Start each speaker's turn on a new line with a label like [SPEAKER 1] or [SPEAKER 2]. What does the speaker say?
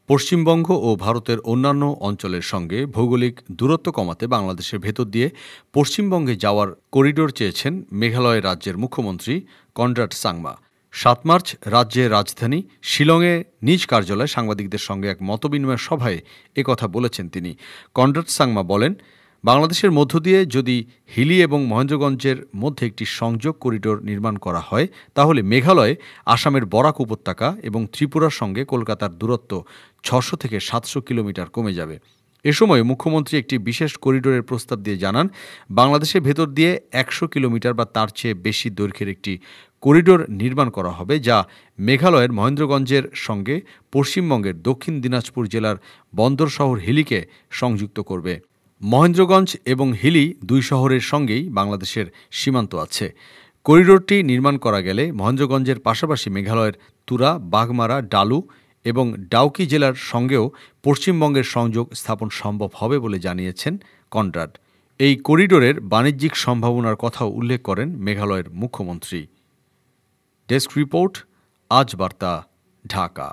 [SPEAKER 1] পশ্চিমবঙ্গ ও ভারতের অন্যান্য অঞ্চলের সঙ্গে ভৌগোলিক দূরত্ব কমাতে বাংলাদেশের ভেতর দিয়ে পশ্চিমবঙ্গে যাওয়ার করিডোর চেয়েছেন মেঘালয় রাজ্যের মুখ্যমন্ত্রী কনরাড সাংমা। ৭ মার্চ রাজ্যের রাজধানী শিলংয়ে নিজ কার্যালয়ে সাংবাদিকদের সঙ্গে এক মতবিনিময় সভায় একথা বলেছেন তিনি। কনরাড সাংমা বলেন, বাংলাদেশের মধ্য দিয়ে যদি হিলি এবং মহেন্দ্রগঞ্জের মধ্যে একটি সংযোগ করিডোর নির্মাণ করা হয়, তাহলে মেঘালয়ে আসামের বরাক উপত্যকা এবং ত্রিপুরার সঙ্গে কলকাতার দূরত্ব ৬০০ থেকে ৭০০ কিলোমিটার কমে যাবে। এ সময় মুখ্যমন্ত্রী একটি বিশেষ করিডোরের প্রস্তাব দিয়ে জানান, বাংলাদেশের ভেতর দিয়ে ১০০ কিলোমিটার বা তার চেয়ে বেশি দৈর্ঘ্যের একটি করিডোর নির্মাণ করা হবে, যা মেঘালয়ের মহেন্দ্রগঞ্জের সঙ্গে পশ্চিমবঙ্গের দক্ষিণ দিনাজপুর জেলার বন্দর শহর হিলিকে সংযুক্ত করবে। মহেন্দ্রগঞ্জ এবং হিলি দুই শহরের সঙ্গেই বাংলাদেশের সীমান্ত আছে। করিডোরটি নির্মাণ করা গেলে মহেন্দ্রগঞ্জের পাশাপাশি মেঘালয়ের তুরা, বাঘমারা, ডালু এবং ডাউকি জেলার সঙ্গেও পশ্চিমবঙ্গের সংযোগ স্থাপন সম্ভব হবে বলে জানিয়েছেন কনরাড। এই করিডোরের বাণিজ্যিক সম্ভাবনার কথাও উল্লেখ করেন মেঘালয়ের মুখ্যমন্ত্রী। ডেস্ক রিপোর্ট, আজ বার্তা, ঢাকা।